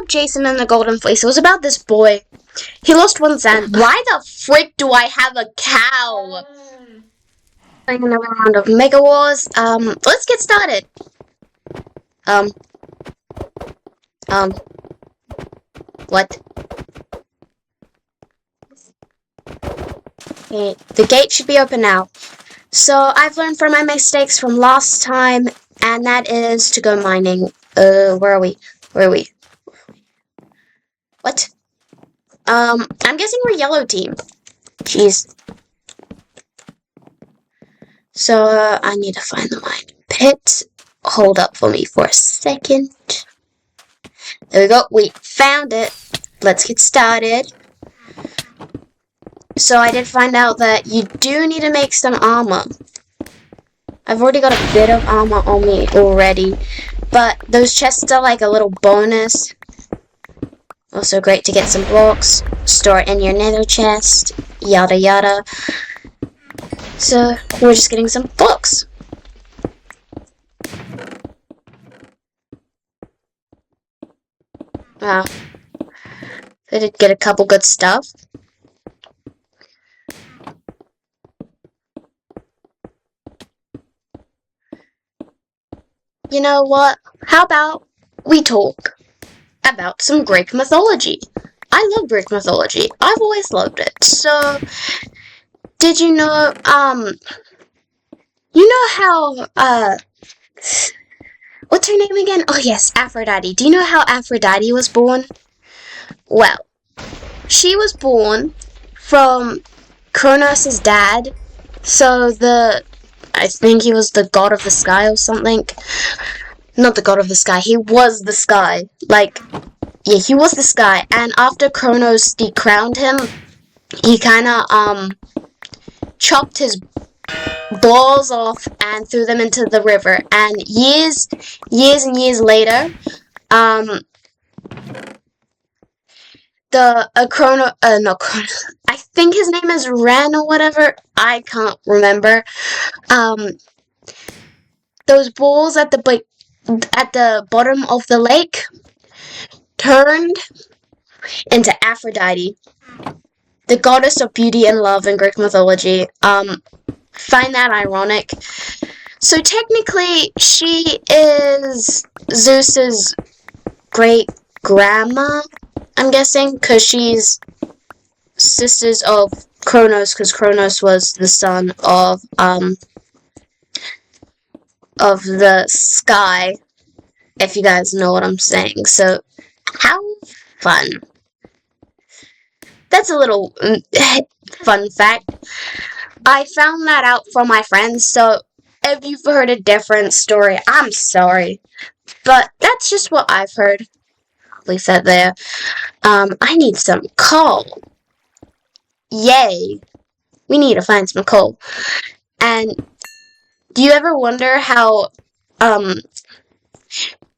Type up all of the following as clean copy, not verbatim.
about Jason and the Golden Fleece. It was about this boy. He lost one sand. Why the frick do I have a cow? Playing another round of Mega Wars. Let's get started. What? Okay, the gate should be open now. So, I've learned from my mistakes from last time, and that is to go mining. Where are we? What? I'm guessing we're yellow team. Jeez. So, I need to find the mine pit. Hold up for me for a second. There we go. We found it. Let's get started. So, I did find out that you do need to make some armor. I've already got a bit of armor on me already. But those chests are like a little bonus. Also great to get some blocks. Store it in your nether chest. Yada yada. So, we're just getting some blocks. Wow. I did get a couple good stuff. You know what? How about we talk about some Greek mythology? I love Greek mythology. I've always loved it. So, did you know, how, what's her name again? Oh yes, Aphrodite. Do you know how Aphrodite was born? Well, she was born from Kronos' dad. So I think he was the god of the sky or something. Not the god of the sky, he was the sky. Yeah, he was the sky. And after Kronos decrowned him, he kinda, chopped his balls off and threw them into the river. And years and years later, I think his name is Ren or whatever. I can't remember. Those balls at the bottom of the lake turned into Aphrodite, the goddess of beauty and love in Greek mythology. Find that ironic. So technically, she is Zeus's great grandma, I'm guessing, because she's sisters of Kronos, because Kronos was the son of the sky, if you guys know what I'm saying. So, how fun. That's a little fun fact. I found that out from my friends, so if you've heard a different story, I'm sorry. But that's just what I've heard. Leave that there. I need some coal. Yay. We need to find some coal. And do you ever wonder how,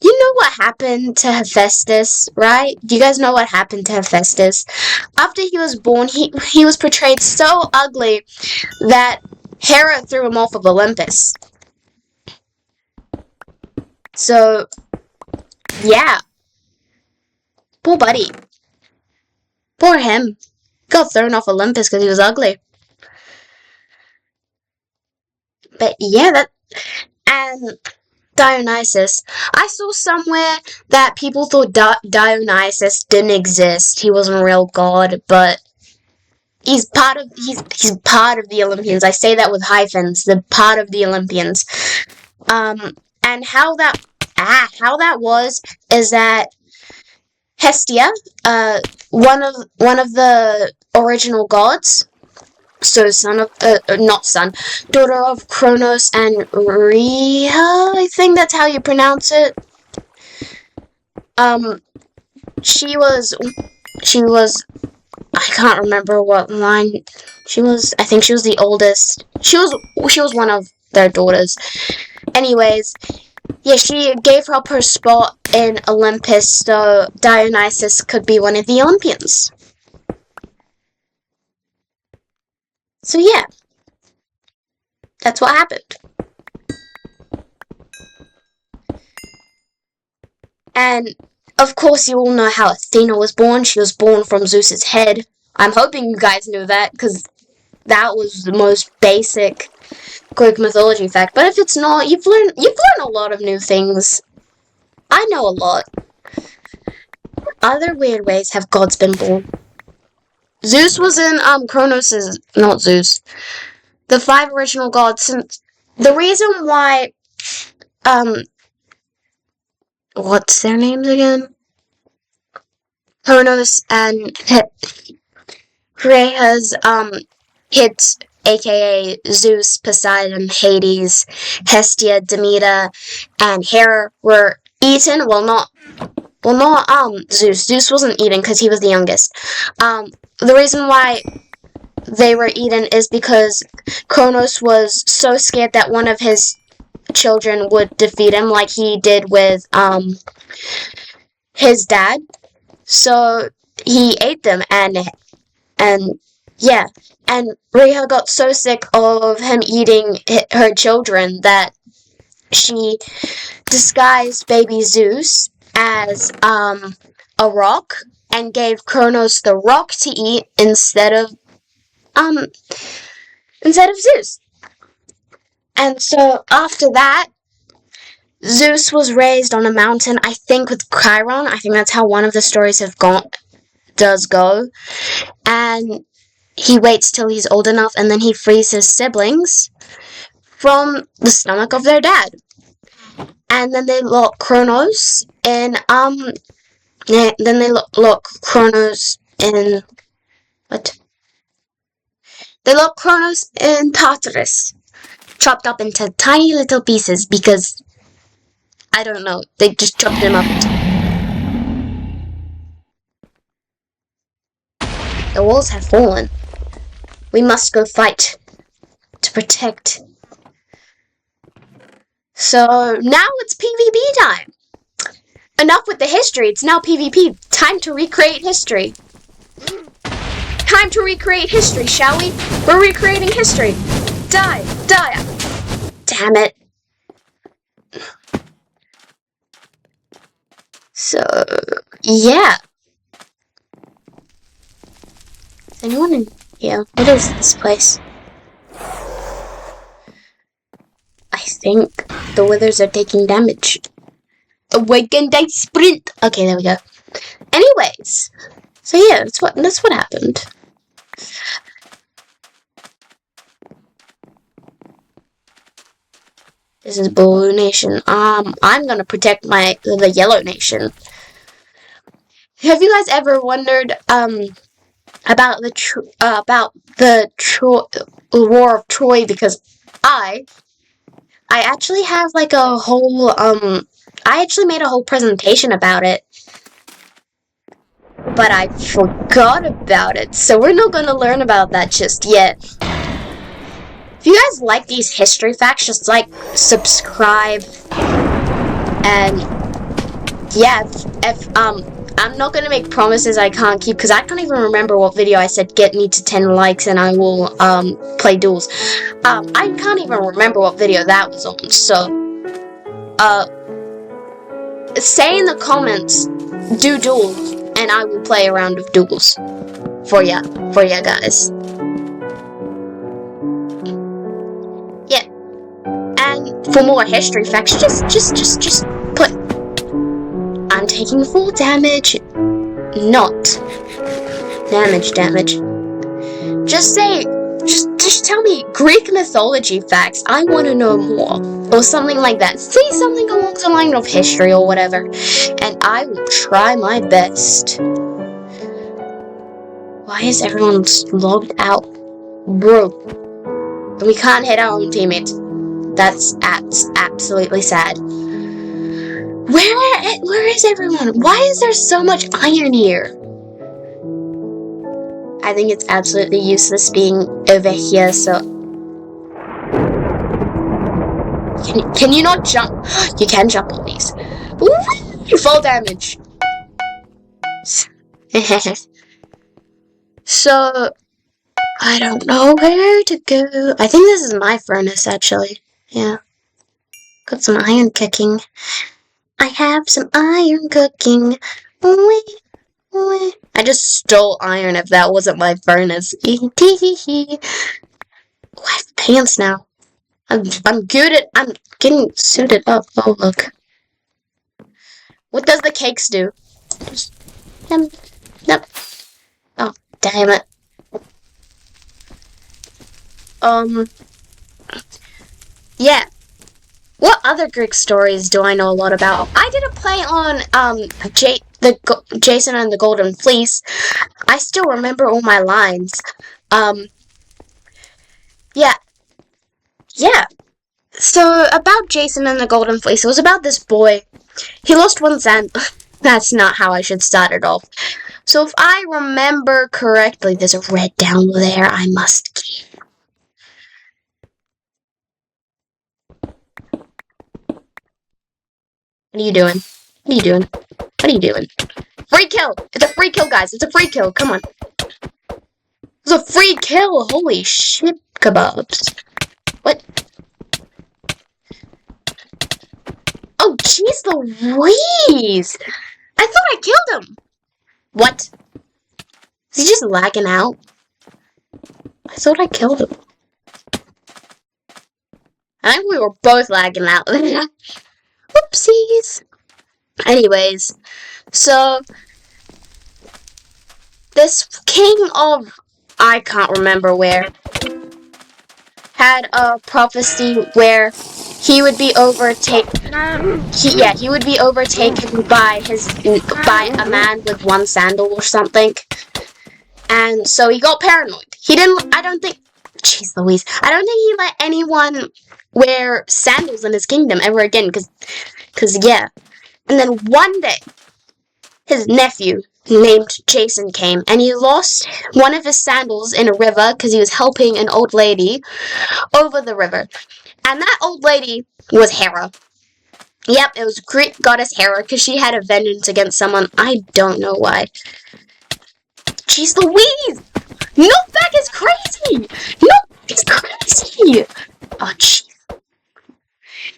you know what happened to Hephaestus, right? Do you guys know what happened to Hephaestus? After he was born, he was portrayed so ugly that Hera threw him off of Olympus. So, yeah. Poor buddy. Poor him. Got thrown off Olympus because he was ugly. But yeah, and Dionysus. I saw somewhere that people thought Dionysus didn't exist. He wasn't a real god, but he's part of the Olympians. I say that with hyphens. The part of the Olympians. And how that was is that Hestia, one of the original gods, so daughter of Kronos and Rhea, I think that's how you pronounce it. She was, I can't remember what line she was. I think she was the oldest. She was one of their daughters. Anyways, yeah, she gave up her spot in Olympus so Dionysus could be one of the Olympians. So yeah, that's what happened. And of course, you all know how Athena was born. She was born from Zeus's head. I'm hoping you guys knew that, because that was the most basic Greek mythology fact. But if it's not, you've learned a lot of new things. I know a lot. Other weird ways have gods been born. Zeus was in Kronos' not Zeus. The 5 original gods. Since the reason why what's their names again? Kronos and Rhea's kids, aka Zeus, Poseidon, Hades, Hestia, Demeter, and Hera were eaten. Well, not Zeus. Zeus wasn't eaten because he was the youngest. The reason why they were eaten is because Kronos was so scared that one of his children would defeat him, like he did with his dad. So he ate them, and yeah, and Rhea got so sick of him eating her children that she disguised baby Zeus as a rock and gave Kronos the rock to eat instead of Zeus. And so after that, Zeus was raised on a mountain, I think with Chiron. I think that's how one of the stories does go. And he waits till he's old enough, and then he frees his siblings from the stomach of their dad. And then they lock Kronos in, They lock Kronos in Tartarus, chopped up into tiny little pieces because, I don't know, they just chopped him up. The walls have fallen. We must go fight to protect. So now it's PvP time. Enough with the history, it's now PvP. Time to recreate history. Time to recreate history, shall we? We're recreating history. Die. Damn it. So, yeah. Is anyone in here? What is this place? I think the withers are taking damage. Awaken, die, sprint! Okay, there we go. Anyways, so yeah, that's what happened. This is Blue Nation. I'm gonna protect the Yellow Nation. Have you guys ever wondered about the War of Troy? Because I actually have like a whole I actually made a whole presentation about it, but I forgot about it, so we're not gonna learn about that just yet. If you guys like these history facts, just like, subscribe, and yeah, if I'm not gonna make promises I can't keep, because I can't even remember what video I said get me to 10 likes and I will play duels. I can't even remember what video that was on, so say in the comments, do duels, and I will play a round of duels for ya guys. Yeah, and for more history facts, just put, I'm taking full damage, not damage. Just say, just tell me Greek mythology facts, I want to know more, or something like that. Say something along the line of history or whatever, and I will try my best. Why is everyone logged out? Bro, we can't hit our own teammates. That's absolutely sad. Where is everyone? Why is there so much iron here? I think it's absolutely useless being over here, so... Can you not jump? You can jump on these. Ooh, full damage. So, I don't know where to go. I think this is my furnace, actually. Yeah. Got some iron cooking. I have some iron cooking. I just stole iron if that wasn't my furnace. I have pants now. I'm getting suited up. Oh, look. What does the cakes do? Just, nope. Oh, damn it. Yeah. What other Greek stories do I know a lot about? I did a play on, Jason and the Golden Fleece. I still remember all my lines. Yeah. Yeah. So, about Jason and the Golden Fleece, it was about this boy. He lost one sandal. That's not how I should start it off. So, if I remember correctly, there's a red down there I must keep. What are you doing? What are you doing? What are you doing? Free kill! It's a free kill, guys. It's a free kill. Come on. It's a free kill. Holy shit kebabs. What? Oh, jeez Louise! I thought I killed him! What? Is he just lagging out? I thought I killed him. I think we were both lagging out. Whoopsies! Anyways, so this king of I can't remember where had a prophecy where he would be overtaken. He would be overtaken by a man with one sandal or something. And so he got paranoid. I don't think he let anyone wear sandals in his kingdom ever again, cause yeah. And then one day, his nephew named Jason came, and he lost one of his sandals in a river because he was helping an old lady over the river. And that old lady was Hera. Yep, it was Greek goddess Hera, because she had a vengeance against someone. I don't know why. Jeez Louise! Knockback is crazy! Knockback is crazy! Oh, jeez.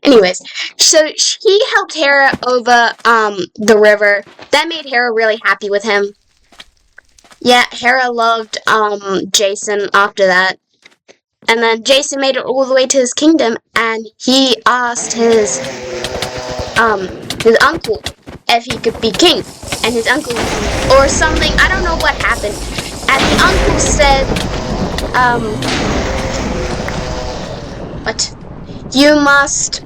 Anyways, so he helped Hera over, the river. That made Hera really happy with him. Yeah, Hera loved, Jason after that. And then Jason made it all the way to his kingdom, and he asked his uncle if he could be king. And his uncle, or something, I don't know what happened. And the uncle said, what? You must,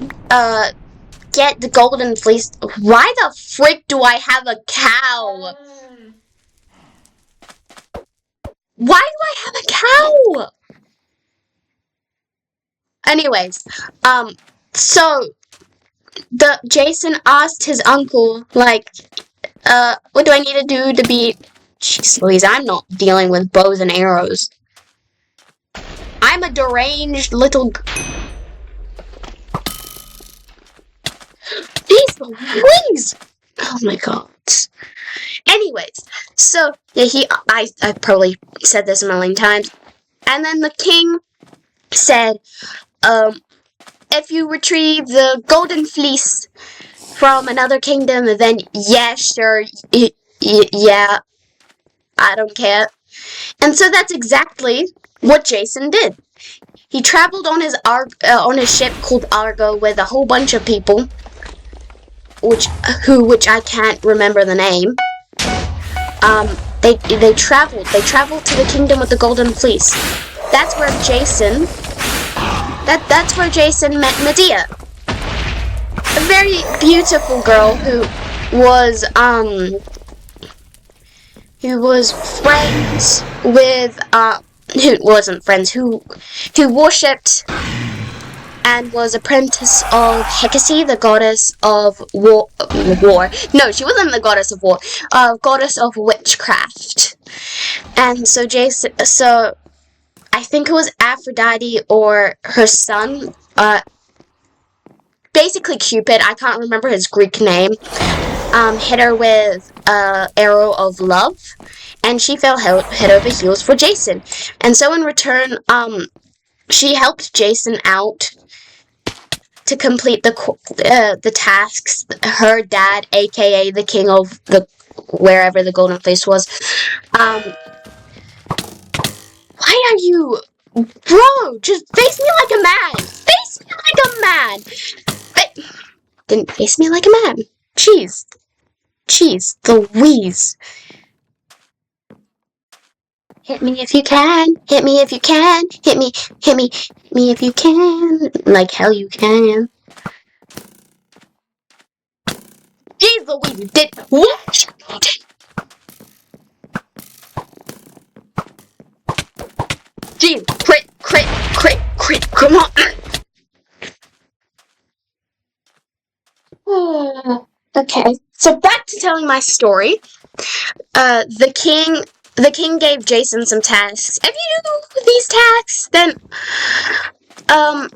get the golden fleece. Why the frick do I have a cow? Why do I have a cow? Anyways, so Jason asked his uncle, like, what do I need to do to be... Jeez Louise, I'm not dealing with bows and arrows. I'm a deranged little... Jeez Louise! Oh my god. Anyways, so, yeah, I probably said this a million times. And then the king said, if you retrieve the golden fleece from another kingdom, then yeah, sure, yeah, I don't care. And so that's exactly what Jason did. He traveled on his ship called Argo with a whole bunch of people, which I can't remember the name. They traveled to the kingdom with the golden fleece. That's where Jason met Medea, a very beautiful girl who was friends with who worshipped and was apprentice of Hecate, the goddess of war. No, she wasn't the goddess of war. Goddess of witchcraft. And so I think it was Aphrodite or her son, basically Cupid, I can't remember his Greek name, hit her with an arrow of love, and she fell head over heels for Jason. And so in return, she helped Jason out to complete the tasks, her dad, aka the king of the wherever the golden fleece was, why are you, bro? Just face me like a man. Face me like a man. Didn't face me like a man. Jeez, Louise. Hit me if you can. Hit me if you can. Hit me if you can. Like hell you can. Jeez Louise, you did what? Jeez, crit, come on. Okay, so back to telling my story. The king gave Jason some tasks. If you do these tasks, then I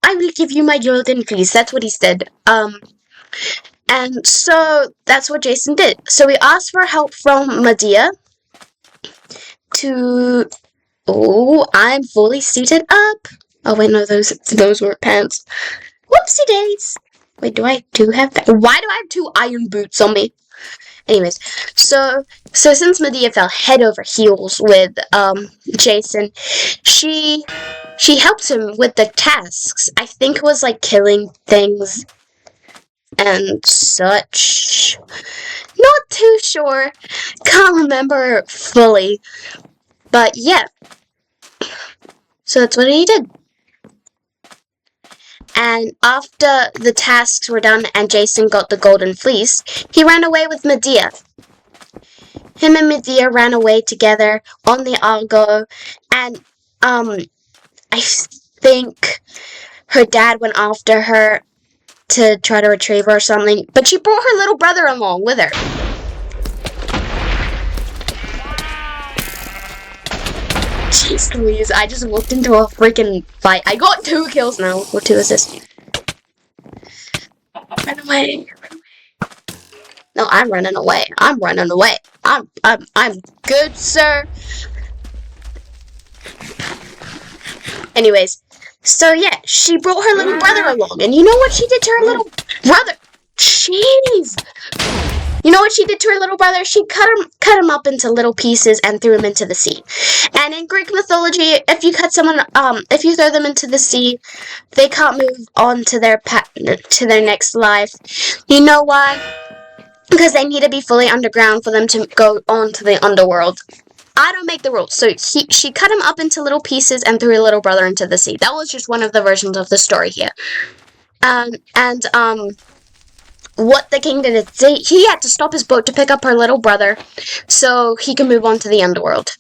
will give you my golden fleece. That's what he said. And so that's what Jason did. So we asked for help from Medea to. Oh, I'm fully suited up. Oh wait, no, those were pants. Whoopsie days. Wait, do I have that? Why do I have 2 iron boots on me? Anyways, so since Medea fell head over heels with Jason, she helped him with the tasks. I think it was like killing things and such. Not too sure. Can't remember fully. But yeah. So that's what he did. And after the tasks were done and Jason got the golden fleece, he ran away with Medea. Him and Medea ran away together on the Argo, and I think her dad went after her to try to retrieve her or something, but she brought her little brother along with her. Jeez Louise, I just walked into a freaking fight. I got 2 kills now, or 2 assists. Run away. No, I'm running away. I'm good, sir. Anyways, so yeah, she brought her little brother along, and you know what she did to her little brother? Jeez. You know what she did to her little brother? She cut him up into little pieces and threw him into the sea. And in Greek mythology, if you throw them into the sea, they can't move on to their next life. You know why? Because they need to be fully underground for them to go on to the underworld. I don't make the rules. So she cut him up into little pieces and threw her little brother into the sea. That was just one of the versions of the story here. What the king did is he had to stop his boat to pick up her little brother so he can move on to the underworld.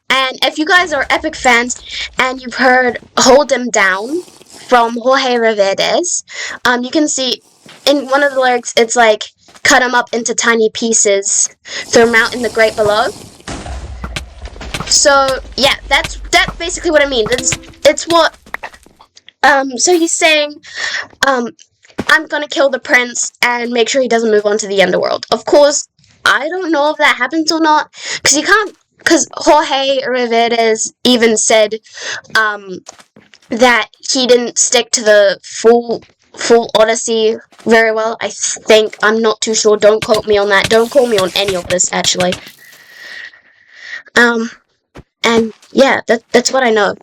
And if you guys are epic fans and you've heard Hold Him Down from Jorge Rivera-Herrans, you can see in one of the lyrics it's like, cut him up into tiny pieces, throw him out in the great below. So yeah, that's basically what I mean. It's what so he's saying I'm gonna kill the prince and make sure he doesn't move on to the underworld. Of course, I don't know if that happens or not, because you can't. Because Jorge Rivera-Herrans even said that he didn't stick to the full Odyssey very well. I think, I'm not too sure. Don't quote me on that. Don't quote me on any of this, actually. And yeah, that's what I know.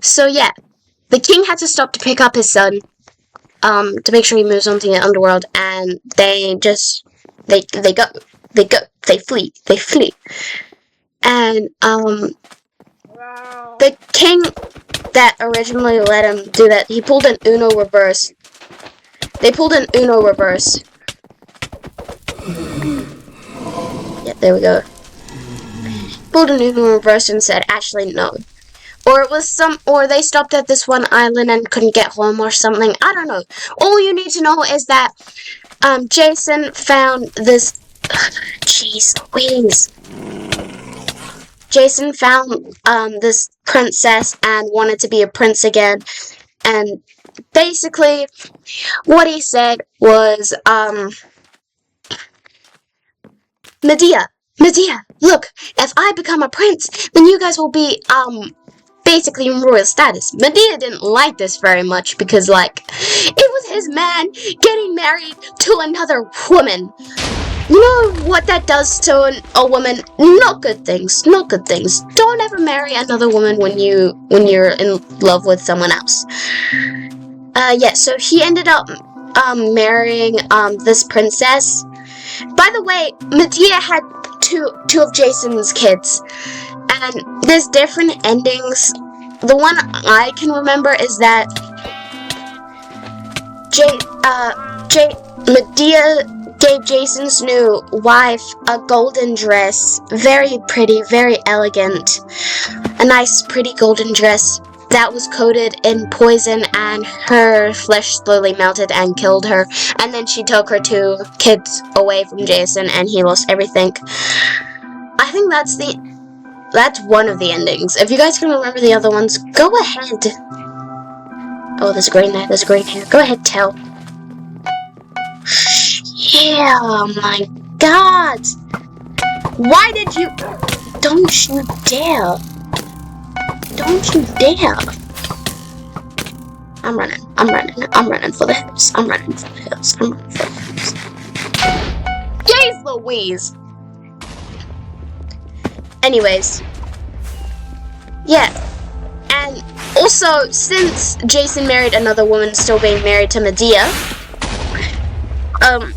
So yeah, the king had to stop to pick up his son. To make sure he moves on to the underworld, and they flee. And, the king that originally let him do that, he pulled an Uno reverse. They pulled an Uno reverse. Yeah, there we go. Pulled an Uno reverse and said, actually, no. Or they stopped at this one island and couldn't get home or something. I don't know. All you need to know is that Jason found this. Jeez Louise. Jason found this princess and wanted to be a prince again. And basically, what he said was, Medea, look, if I become a prince, then you guys will be basically royal status. Medea didn't like this very much because, like, it was his man getting married to another woman. You know what that does to a woman? Not good things. Not good things. Don't ever marry another woman when you're in love with someone else. Yeah, so he ended up marrying this princess. By the way, Medea had two of Jason's kids, and there's different endings. The one I can remember is that Medea gave Jason's new wife a golden dress, very pretty, very elegant, a nice, pretty golden dress that was coated in poison, and her flesh slowly melted and killed her. And then she took her two kids away from Jason, and he lost everything. I think that's one of the endings. If you guys can remember the other ones, go ahead. Oh, there's a green there. There's a green here. Go ahead, tell. Yeah, oh my God! Why did you? Don't you dare! Don't you dare! I'm running for the hills. I'm running for the hills. Jeez Louise! Anyways. Yeah. And also, since Jason married another woman still being married to Medea,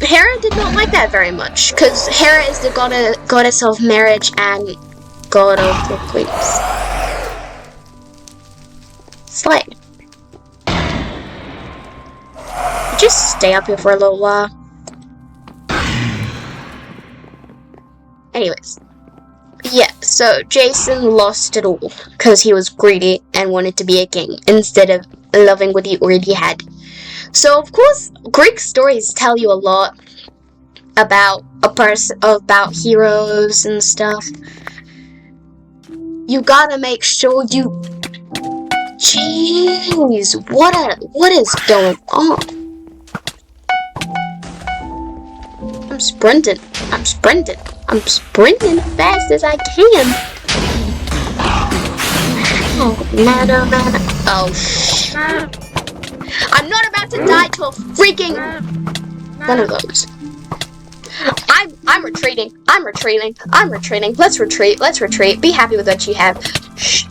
Hera did not like that very much, because Hera is the goddess of marriage and god of the queens. Slay. Just stay up here for a little while. Anyways. Yeah, so Jason lost it all, because he was greedy and wanted to be a king, instead of loving what he already had. So, of course, Greek stories tell you a lot about about heroes and stuff. You gotta make sure you... Jeez, what is going on? I'm sprinting fast as I can. Oh, shit. I'm not about to die to a freaking one of those. I'm retreating. Let's retreat. Be happy with what you have.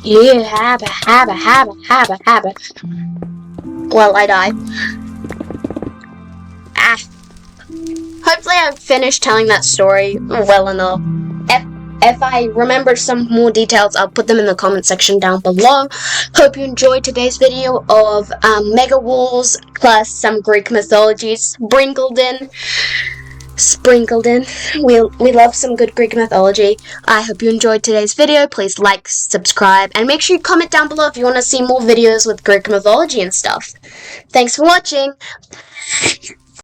Yeah, habba. Well, I die. Hopefully I've finished telling that story well enough. If I remember some more details, I'll put them in the comment section down below. Hope you enjoyed today's video of Mega Wars plus some Greek mythology sprinkled in. We love some good Greek mythology. I hope you enjoyed today's video. Please like, subscribe, and make sure you comment down below if you want to see more videos with Greek mythology and stuff. Thanks for watching.